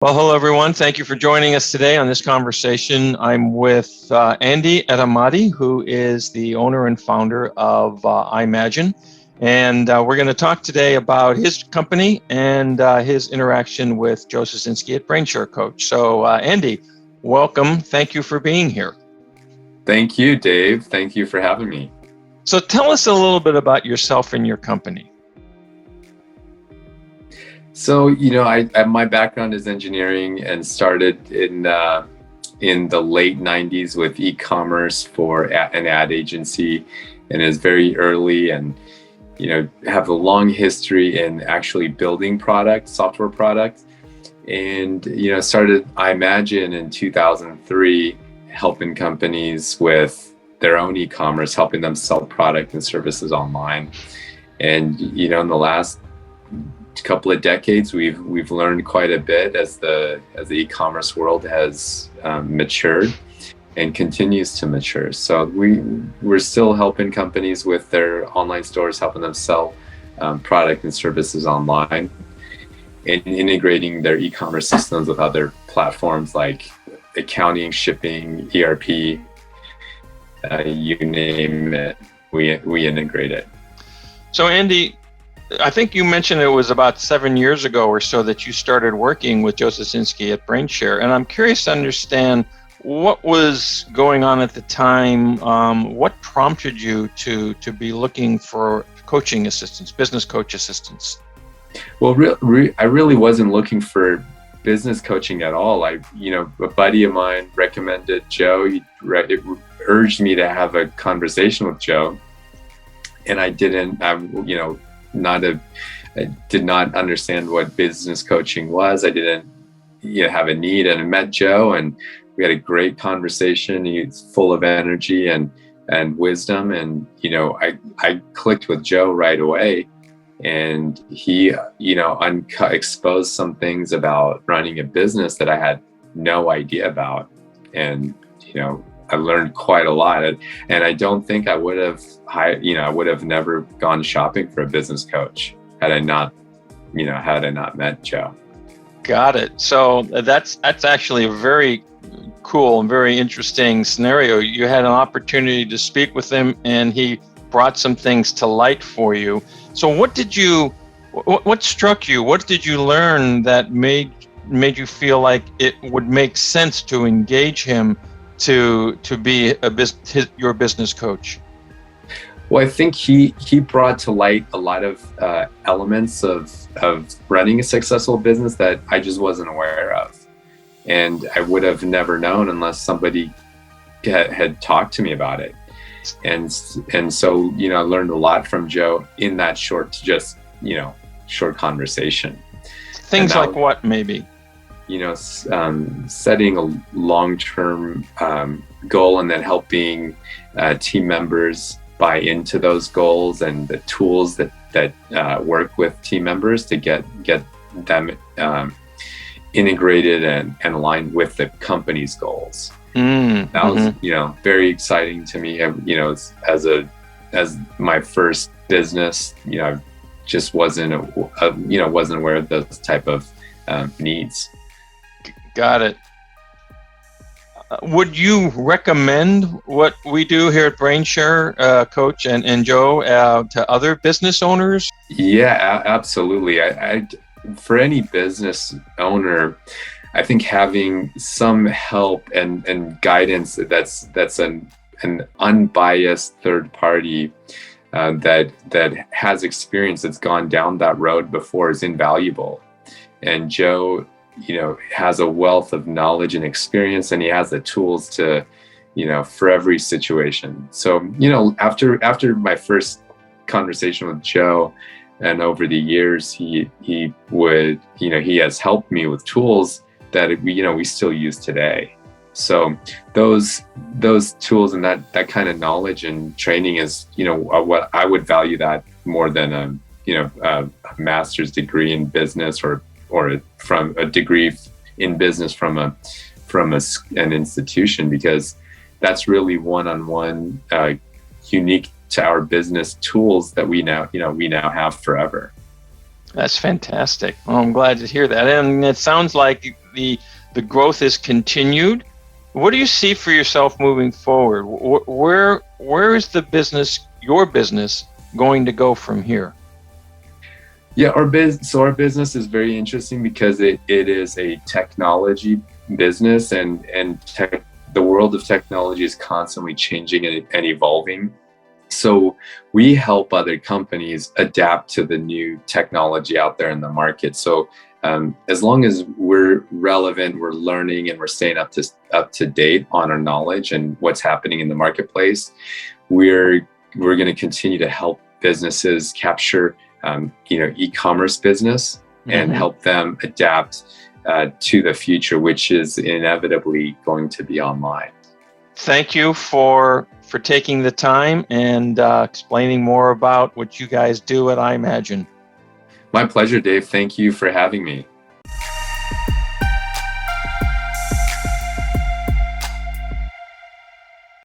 Well, hello, everyone. Thank you for joining us today on this conversation. I'm with Andy Etemadi, who is the owner and founder of EYEMAGINE. And we're going to talk today about his company and his interaction with Joe Siecinski at brainSHARE Coach. So, Andy, welcome. Thank you for being here. Thank you, Dave. Thank you for having me. So tell us a little bit about yourself and your company. So, my background is engineering and started in the late 90s with e-commerce for an ad agency, and is very early and, have a long history in actually building software products. And, started EYEMAGINE in 2003, helping companies with their own e-commerce, helping them sell product and services online. And, in the last couple of decades, we've learned quite a bit as the e-commerce world has matured and continues to mature. So we're still helping companies with their online stores, helping them sell product and services online, and integrating their e-commerce systems with other platforms like accounting, shipping, ERP, you name it, we integrate it. So, Andy, I think you mentioned it was about 7 years ago or so that you started working with Joe Siecinski at brainSHARE, and I'm curious to understand what was going on at the time. What prompted you to be looking for coaching assistance, business coach assistance? Well, I really wasn't looking for business coaching at all. A buddy of mine recommended Joe. He urged me to have a conversation with Joe, and I didn't. I did not understand what business coaching was. I didn't have a need, and I met Joe, and we had a great conversation. He's full of energy and wisdom, and I clicked with Joe right away, and he exposed some things about running a business that I had no idea about, and I learned quite a lot, and I don't think I would have never gone shopping for a business coach had I not met Joe. Got it. So that's actually a very cool and very interesting scenario. You had an opportunity to speak with him, and he brought some things to light for you. So what struck you? What did you learn that made you feel like it would make sense to engage him to be your business coach? Well, I think he brought to light a lot of elements of running a successful business that I just wasn't aware of, and I would have never known unless somebody had talked to me about it. And so I learned a lot from Joe in that short conversation. Things like what, maybe? Setting a long-term goal, and then helping team members buy into those goals, and the tools that work with team members to get them integrated and aligned with the company's goals. That was very exciting to me. As my first business, just wasn't aware of those type of needs. Got it. Would you recommend what we do here at brainSHARE, Coach and Joe, to other business owners? Yeah, absolutely. I for any business owner, I think having some help and guidance that's an unbiased third party that has experience, that's gone down that road before, is invaluable. And Joe has a wealth of knowledge and experience, and he has the tools to, for every situation. So, after my first conversation with Joe, and over the years, he has helped me with tools that we still use today. So those tools and that kind of knowledge and training is, what I would value that more than a master's degree in business or from a degree in business from an institution, because that's really one-on-one, unique to our business tools that we now have forever. That's fantastic. Well, I'm glad to hear that. And it sounds like the growth is continued. What do you see for yourself moving forward? Where is the business, your business, going to go from here? Yeah, our business is very interesting because it is a technology business, and the world of technology is constantly changing and evolving. So we help other companies adapt to the new technology out there in the market. So as long as we're relevant, we're learning, and we're staying up to date on our knowledge and what's happening in the marketplace, we're going to continue to help businesses capture e-commerce business and help them adapt to the future, which is inevitably going to be online. Thank you for taking the time and explaining more about what you guys do at EYEMAGINE. My pleasure, Dave. Thank you for having me.